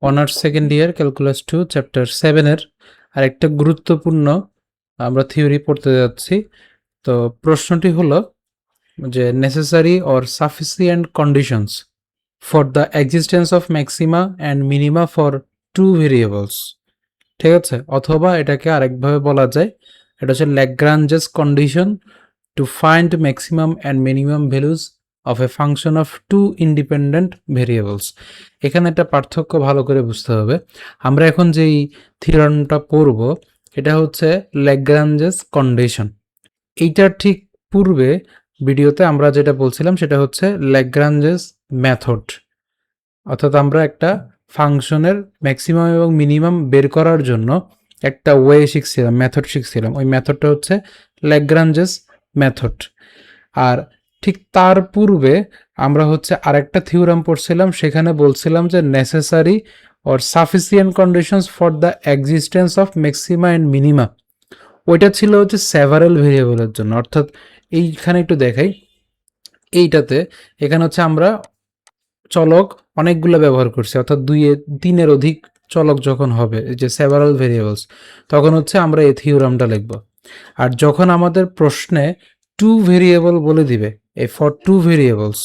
Honours second year calculus 2 chapter 7 এর আরেকটা গুরুত্বপূর্ণ আমরা থিওরি পড়তে যাচ্ছি। তো প্রশ্নটি হলো যে necessary or sufficient conditions for the existence of maxima and minima for two variables. ঠিক আছে, অথবা এটাকে আরেকভাবে বলা যায়, এটা হচ্ছে Lagrange's condition to find maximum and minimum values of a function of two independent variables. এখানে একটা পার্থক্য ভালো করে বুঝতে হবে। আমরা এখন যেই থিওরামটা পড়ব এটা হচ্ছে ল্যাগ্রাঞ্জেস কন্ডিশন। এইটার ঠিক পূর্বে ভিডিওতে আমরা যেটা বলছিলাম সেটা হচ্ছে ল্যাগ্রাঞ্জেস মেথড, অর্থাৎ আমরা একটা ফাংশনের ম্যাক্সিমাম এবং মিনিমাম বের করার জন্য একটা ওয়ে শিখছিলাম, মেথড শিখছিলাম। ওই মেথডটা হচ্ছে ল্যাগ্রাঞ্জেস মেথড। আর ঠিক তার পূর্বে আমরা হচ্ছে আরেকটা থিওরাম পড়ছিলাম, সেখানে বলছিলাম যে necessary or sufficient conditions for the existence of maxima and minima. ওইটা ছিল হচ্ছে সেভারাল ভেরিয়েবলের জন্য। অর্থাৎ এইখানে একটু দেখাই, এইটাতে এখানে হচ্ছে আমরা চলক অনেকগুলো ব্যবহার করছি, অর্থাৎ তিনের অধিক চলক যখন হবে, যে সেভারাল ভেরিয়েবলস, তখন হচ্ছে আমরা এই থিওরামটা লিখব। আর যখন আমাদের প্রশ্নে টু ভেরিয়েবল বলে দিবে, এই ফর টু ভেরিয়েবলস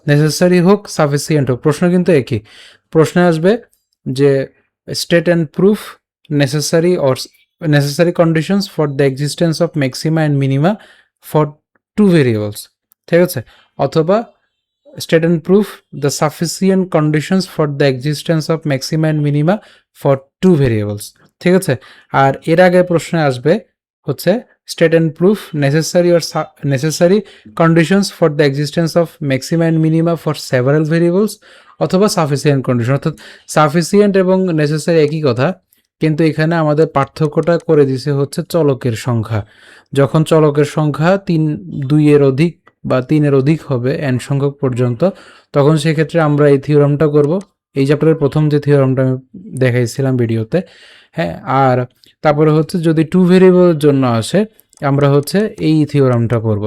নেসেসারি হোক সাফিসিয়েন্ট হোক, প্রশ্ন কিন্তু একই। প্রশ্নে আসবে যে state and proof necessary conditions for the existence of maxima and minima for two variables, ঠিক আছে, অথবা state and prove the sufficient conditions for the existence of maxima and minima for two variables, ঠিক আছে। আর এর আগে প্রশ্নে আসবে হচ্ছে state and prove necessary conditions for the existence of maxima and minima for several variables, অথবা sufficient condition। অর্থাৎ sufficient এবং necessary একই কথা, কিন্তু এখানে আমাদের পার্থক্যটা করে দিছে হচ্ছে চলকের সংখ্যা। যখন চলকের সংখ্যা 2 এর অধিক বা 3 এর অধিক হবে n সংখ্যক পর্যন্ত, তখন সেক্ষেত্রে আমরা এই থিওরামটা করব। এই চ্যাপ্টারের প্রথম যে থিওরামটা আমি দেখাইছিলাম ভিডিওতে, হ্যাঁ। আর তারপরে হচ্ছে যদি টু ভেরিয়েবলের জন্য আসে, আমরা হচ্ছে এই থিওরামটা করব,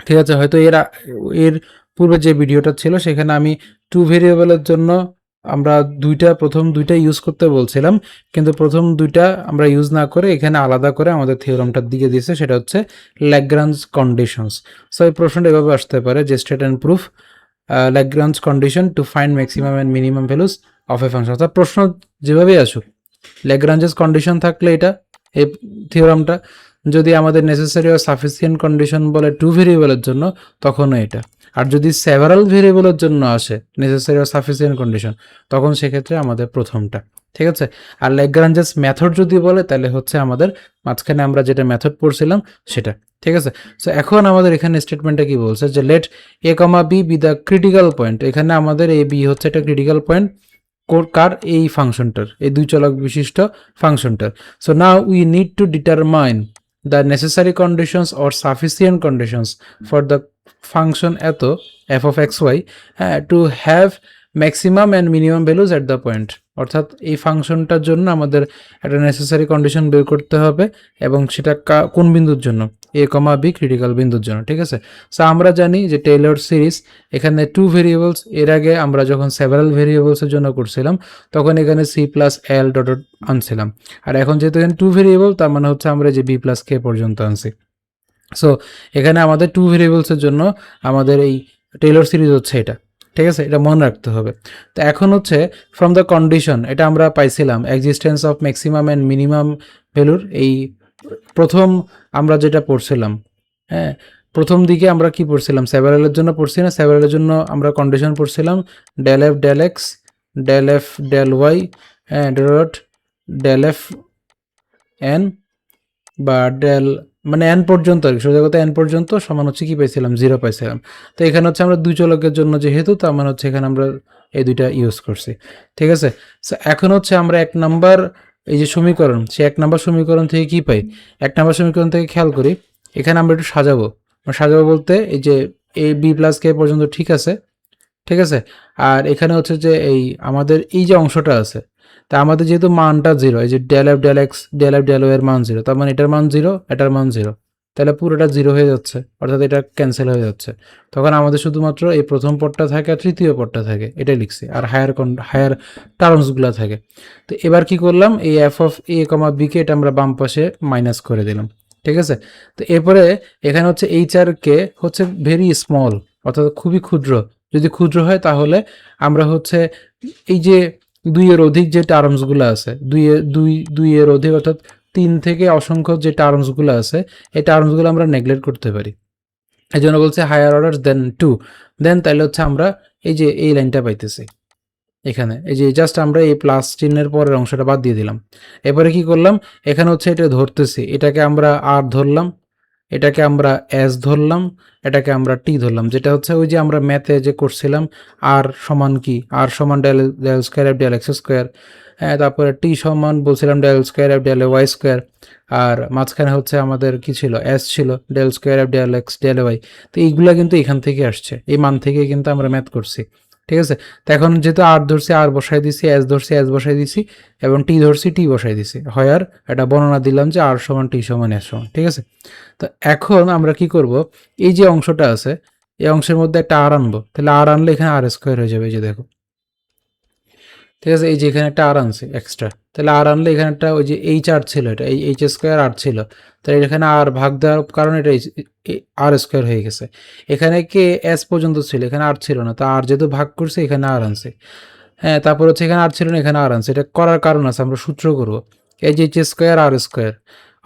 ঠিক আছে। হয়তো এর পূর্বে যে ভিডিওটা ছিল সেখানে আমি টু ভেরিয়েবলের জন্য আমরা প্রথম দুইটা ইউজ করতে বলছিলাম, কিন্তু প্রথম দুইটা আমরা ইউজ না করে এখানে আলাদা করে আমাদের থিওরামটা দিয়ে দিয়েছে, সেটা হচ্ছে ল্যাগ্রাঞ্জ কন্ডিশনস। সো এই প্রশ্নটা এভাবে আসতে পারে যে state and proof Lagrange condition to find maximum and minimum values of a function. অর্থাৎ প্রশ্ন যেভাবেই আসুক, ল্যাগ্রাঞ্জেস কন্ডিশন থাকলে এটা এই থিওরামটা, যদি আমাদের নেসেসারি ও সাফিসিয়েন্ট কন্ডিশন বলে টু ভেরিয়েবলের জন্য তখনও এটা, আর যদি সেভারাল ভেরিয়েবলের জন্য আসে নেসেসারি ও সাফিসিয়েন্ট কন্ডিশন, তখন সেক্ষেত্রে আমাদের প্রথমটা, ঠিক আছে। আর ল্যাগ্রাঞ্জেস মেথড যদি বলে তাহলে হচ্ছে আমাদের মাঝখানে আমরা যেটা মেথড পড়ছিলাম সেটা, ঠিক আছে। সো এখন আমাদের এখানে স্টেটমেন্টটা কি বলছে যে let a comma b be the critical point. এখানে আমাদের এ বি হচ্ছে একটা ক্রিটিক্যাল পয়েন্ট কার, এই ফাংশনটার, এই দুই চলক বিশিষ্ট ফাংশনটার। So now we need to determine the necessary conditions or sufficient conditions for the function এত f of xy to have maximum and minimum values at the point। অর্থাৎ এই ফাংশনটার জন্য আমাদের একটা নেসেসারি কন্ডিশন বের করতে হবে, এবং সেটা কোন বিন্দুর জন্য, a, b ক্রিটিক্যাল বিন্দুর জন্য, ঠিক আছে। সো আমরা জানি যে টেইলর সিরিজ এখানে টু ভেরিয়েবলস, এর আগে আমরা যখন সেভারাল ভেরিয়েবলসের জন্য করছিলাম তখন এখানে c প্লাস এল ডট আনছিলাম, আর এখন যেহেতু এখানে টু ভেরিয়েবল তার মানে হচ্ছে আমরা যে বি প্লাস কে পর্যন্ত আনছি। সো এখানে আমাদের টু ভেরিয়েবলসের জন্য আমাদের এই টেইলর সিরিজ হচ্ছে এটা, ঠিক আছে, এটা মনে রাখতে হবে। তো এখন হচ্ছে ফ্রম দ্য কন্ডিশন, এটা আমরা পাইছিলাম existence of maximum and minimum ভ্যালুর, এই প্রথম আমরা যেটা পড়ছিলাম, হ্যাঁ, প্রথম দিকে আমরা কি পড়ছিলাম, সেভারালের জন্য পড়ছি না, সেভারালের জন্য আমরা কন্ডিশন পড়ছিলাম del f del x del f del y, হ্যাঁ, ডট ডেল এফ এন বা ডেল মানে এন পর্যন্ত, আর সোজা কথা এন পর্যন্ত সমান হচ্ছে কি পাইছিলাম, 0 পাইছিলাম। তো এখানে হচ্ছে আমরা দুই চলকের জন্য যেহেতু, তার মানে হচ্ছে এখানে আমরা এই দুইটা ইউজ করছি, ঠিক আছে। সো এখন হচ্ছে আমরা এক নাম্বার এই যে সমীকরণ, সে এক নাম্বার সমীকরণ থেকে কি পাই, এক নাম্বার সমীকরণ থেকে খেয়াল করি, এখানে আমরা একটু সাজাবো বলতে এই যে এ বি প্লাস কে পর্যন্ত ঠিক আছে, ঠিক আছে। আর এখানে হচ্ছে যে এই আমাদের এই যে অংশটা আছে, তা আমাদের যেহেতু মানটা 0, এই যে del f del x del f del y এর মান 0, তার মানে এটার মান 0, এটার মান 0, তাহলে পুরোটা 0 হয়ে যাচ্ছে, অর্থাৎ এটা ক্যান্সেল হয়ে যাচ্ছে। তখন আমাদের শুধুমাত্র এই প্রথম পদটা থাকে আর তৃতীয় পদটা থাকে, এটাই লিখছি, আর হায়ার টার্মসগুলো থাকে। তো এবার কি করলাম, এই এফ অফ এ কমা বিকে এটা আমরা বাম পাশে মাইনাস করে দিলাম, ঠিক আছে। তো এরপরে এখানে হচ্ছে এইচ আর কে হচ্ছে ভেরি স্মল, অর্থাৎ খুবই ক্ষুদ্র। যদি ক্ষুদ্র হয় তাহলে আমরা হচ্ছে এই যে 2 এর অধিক যে টার্মসগুলো আছে, দুই এর অধিক অর্থাৎ 3 থেকে অসংখ্য যে টার্মসগুলো আছে, এই টার্মসগুলো আমরা নেগলেক্ট করতে পারি। এই জন্য বলছে হায়ার অর্ডার দেন 2, দেন তাহলে হচ্ছে আমরা এই যে এই লাইনটা পাইতেছি এখানে, এই যে জাস্ট আমরা এই প্লাস চিহ্নের পরের অংশটা বাদ দিয়ে দিলাম। এরপরে কি করলাম, এখানে হচ্ছে এটা ধরতেছি, এটাকে আমরা আর ধরলাম, এটাকে আমরা এস ধরলাম, এটাকে আমরা টি ধরলাম, যেটা হচ্ছে ওই যে আমরা ম্যাথে যে করছিলাম আর সমান কি, আর সমান del square F del X square, হ্যাঁ, তারপরে টি সমান বলছিলাম del square F del Y square, আর মাঝখানে হচ্ছে আমাদের কি ছিল, এস ছিল del square F del x del Y. তো এইগুলা কিন্তু এখান থেকে আসছে, এই মান থেকে কিন্তু আমরা ম্যাথ করছি, ঠিক আছে। তো এখন যেহেতু আর ধরছি আর বসাই দিছি, এস ধরছি এস বসাই দিছি, এবং টি ধরছি টি বসাই দিছি, হয় আর এটা বর্ণনা দিলাম যে আর সমান টি সমান এস সমান, ঠিক আছে। তো এখন আমরা কি করব, এই যে অংশটা আছে এই অংশের মধ্যে একটা আর আনবো, তাহলে আর আনলে এখানে আর স্কোয়ার হয়ে যাবে, এই যে দেখো, ঠিক আছে। এই যে এখানে একটা আর আনছে এক্সট্রা, তাহলে আর আনলে এখানে একটা ওই যে এইচ আর ছিল, এটা এই এইচ স্কোয়ার আর ছিল, তাহলে এখানে আর ভাগ দেওয়ার কারণে এটা আর স্কোয়ার হয়ে গেছে। এখানে কে এস পর্যন্ত ছিল, এখানে আর ছিল না, তো আর যেহেতু ভাগ করছে এখানে আর আনছে, হ্যাঁ। তারপর হচ্ছে এখানে আর ছিল না, এখানে আর আনছে, এটা করার কারণ আছে, আমরা সূত্র করবো এই যে এইচ স্কোয়ার আর স্কোয়ার,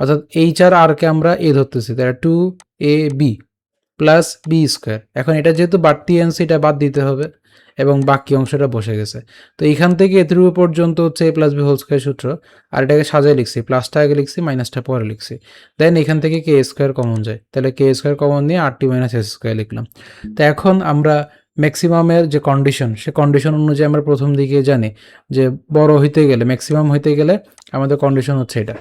অর্থাৎ এইচ আর আর কে আমরা এ ধরতেছি, তাহলে 2ab প্লাস বি স্কোয়ার। এখন এটা যেহেতু বাড়তি আনছে এটা বাদ দিতে হবে, এবং বাকি অংশটা বসে গেছে। তো এখান থেকে এতটুকু পর্যন্ত হচ্ছে এ প্লাস বি হোল স্কোয়ার সূত্র, আর এটাকে সাজায় লিখছি, প্লাসটা আগে লিখছি মাইনাসটা পরে লিখছি, দেন এখান থেকে কে স্কোয়ার কমন যায়, তাহলে কে স্কোয়ার কমন নিয়ে আর টি মাইনাস এস স্কোয়ার লিখলাম। তো এখন আমরা ম্যাক্সিমামের যে কন্ডিশন, সে কন্ডিশন অনুযায়ী আমরা প্রথম দিকে জানি যে বড় হইতে গেলে, ম্যাক্সিমাম হইতে গেলে আমাদের কন্ডিশন হচ্ছে এটা,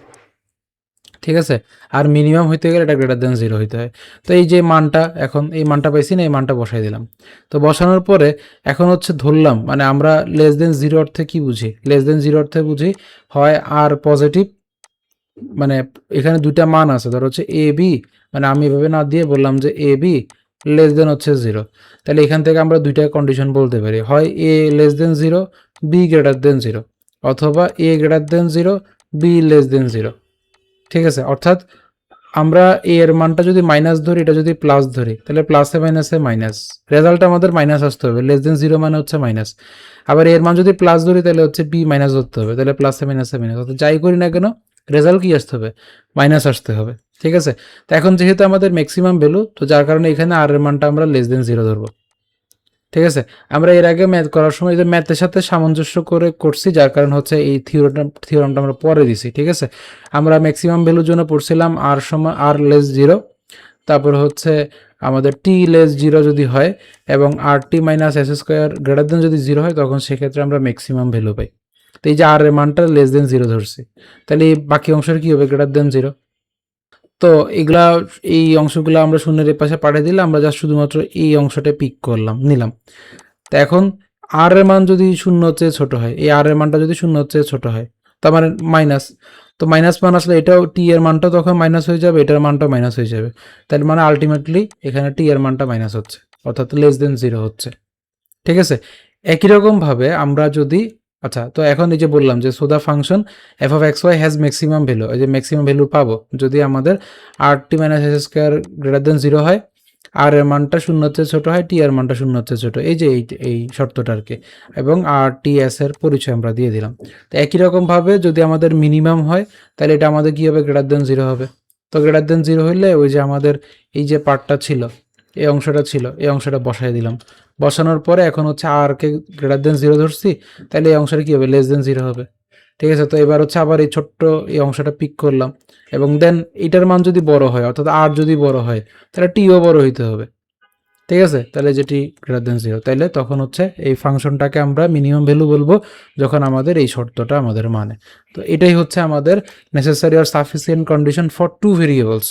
ঠিক আছে। আর মিনিমাম হইতে গেলে এটা গ্রেটার দেন 0 হইতে হয়। তো এই যে মানটা, এখন এই মানটা পাইছি না, এই মানটা বসাই দিলাম। তো বসানোর পরে এখন হচ্ছে ধরলাম, মানে আমরা লেস দেন 0 অর্থে কি বুঝি, লেস দেন 0 অর্থে বুঝি হয় আর পজিটিভ, মানে এখানে দুইটা মান আছে, ধর হচ্ছে এ বি, মানে আমি এভাবে না দিয়ে বললাম যে এ বি লেস দেন হচ্ছে 0, তাহলে এখান থেকে আমরা দুইটা কন্ডিশন বলতে পারি, হয় A less than 0, B greater than 0, অথবা A greater than 0, B less than 0, ঠিক আছে। অর্থাৎ আমরা এ এর মানটা যদি মাইনাস ধরি, এটা যদি প্লাস ধরি, তাহলে প্লাসে মাইনাসে মাইনাস, রেজাল্ট আমাদের মাইনাস আসতে হবে, লেস দেন 0 মানে হচ্ছে মাইনাস। আবার এর মান যদি প্লাস ধরি তাহলে হচ্ছে বি মাইনাস ধরতে হবে, তাহলে প্লাসে মাইনাসে মাইনাস, অর্থাৎ যাই করি না কেন রেজাল্ট কি আসতে হবে, মাইনাস আসতে হবে, ঠিক আছে। তো এখন যেহেতু আমাদের ম্যাক্সিমাম ভ্যালু, তো যার কারণে এখানে আর এর মানটা আমরা লেস দেন 0 ধরবো, ঠিক আছে। আমরা এর আগে ম্যাথ করার সময় যে ম্যাথের সাথে সামঞ্জস্য করে করছি, যার কারণ হচ্ছে এই থিওরামটা আমরা পরে দিছি, ঠিক আছে। আমরা ম্যাক্সিমাম ভ্যালুর জন্য পড়ছিলাম আর সমান আর লেস 0, তারপর হচ্ছে আমাদের টি লেস 0 যদি হয় এবং R T minus S square greater than যদি 0 হয়, তখন সেক্ষেত্রে আমরা ম্যাক্সিমাম ভ্যালু পাই। তো এই যে আর এর মানটা লেস দেন 0 ধরছি, তাহলে এই বাকি অংশের কি হবে, গ্রেটার দেন 0। তো এগুলা, এই অংশগুলো আমরা শূন্যের এই পাশে পাঠিয়ে দিলে আমরা জাস্ট শুধুমাত্র এই অংশটা পিক করলাম, নিলাম। তো এখন আর এর মান যদি 0 চেয়ে ছোট হয়, এই আর এর মানটা যদি 0 চেয়ে ছোট হয়, তার মানে মাইনাস, তো মাইনাস মান আসলে এটাও টি এর মানটা তখন মাইনাস হয়ে যাবে, এটার মানটাও মাইনাস হয়ে যাবে, তার মানে আলটিমেটলি এখানে টি এর মানটা মাইনাস হচ্ছে, অর্থাৎ লেস দেন 0 হচ্ছে, ঠিক আছে। একই রকমভাবে আমরা যদি, আচ্ছা, তো এখন এই যে বললাম যে so the function F of X Y has maximum value, এই যে ম্যাক্সিমাম ভ্যালু পাবো যদি আমাদের R T minus S square greater than 0 হয়, আর এর মানটা 0 চেয়ে ছোট হয়, টি এর মানটা 0 চেয়ে ছোট, এই যে এই শর্তটা আর কি, এবং আর টি এস এর পরিচয় আমরা দিয়ে দিলাম। তো একই রকমভাবে যদি আমাদের মিনিমাম হয়, তাহলে এটা আমাদের কি হবে, গ্রেটার দেন 0 হবে। তো গ্রেটার দেন 0 হইলে ওই যে আমাদের এই যে পার্টটা ছিল, এই অংশটা ছিল, এই অংশটা বসাই দিলাম, বসানোর পরে এখন হচ্ছে আর কে গ্রেটার দেন 0 ধরছি, তাহলে এই অংশটা কি হবে, লেস দেন 0 হবে, ঠিক আছে। তো এবার হচ্ছে আবার এই ছোট্ট এই অংশটা পিক করলাম, এবং দেন এটার মান যদি বড় হয়, অর্থাৎ আর যদি বড় হয়, তাহলে টিও বড় হইতে হবে, ঠিক আছে। তাহলে যেটি গ্রেটার দেন 0, তাহলে তখন হচ্ছে এই ফাংশনটাকে আমরা মিনিমাম ভ্যালু বলবো যখন আমাদের এই শর্তটা আমাদের মানে। তো এটাই হচ্ছে আমাদের নেসেসারি আর sufficient condition for two variables,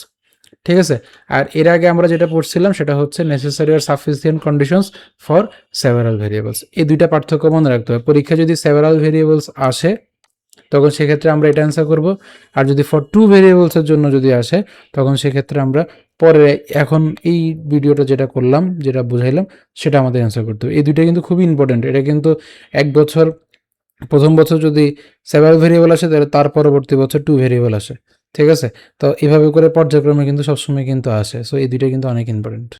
ঠিক আছে। আর এর আগে আমরা যেটা পড়ছিলাম সেটা হচ্ছে নেসেসারি আর sufficient conditions for several variables. এই দুইটা পার্থক্য মনে রাখতে হবে, পরীক্ষা যদি সেভারাল ভেরিয়েবলস আসে তখন সেক্ষেত্রে আমরা এটা অ্যান্সার করব। আর যদি ফর টু ভেরিয়েবলসের জন্য যদি আসে তখন সেক্ষেত্রে আমরা পরে এখন এই ভিডিওটা যেটা করলাম, যেটা বুঝাইলাম, সেটা আমাদের অ্যান্সার করতে হবে। এই দুইটা কিন্তু খুবই ইম্পর্টেন্ট। এটা কিন্তু 1 বছর, প্রথম বছর যদি সেভারাল ভেরিয়েবল আসে তাহলে তার পরবর্তী বছর 2 ভেরিয়েবল আসে। ঠিক আছে? তো এভাবে করে পর্যায়ক্রমে কিন্তু সবসময় কিন্তু আসে। সো এই দুইটা কিন্তু অনেক ইম্পর্টেন্ট।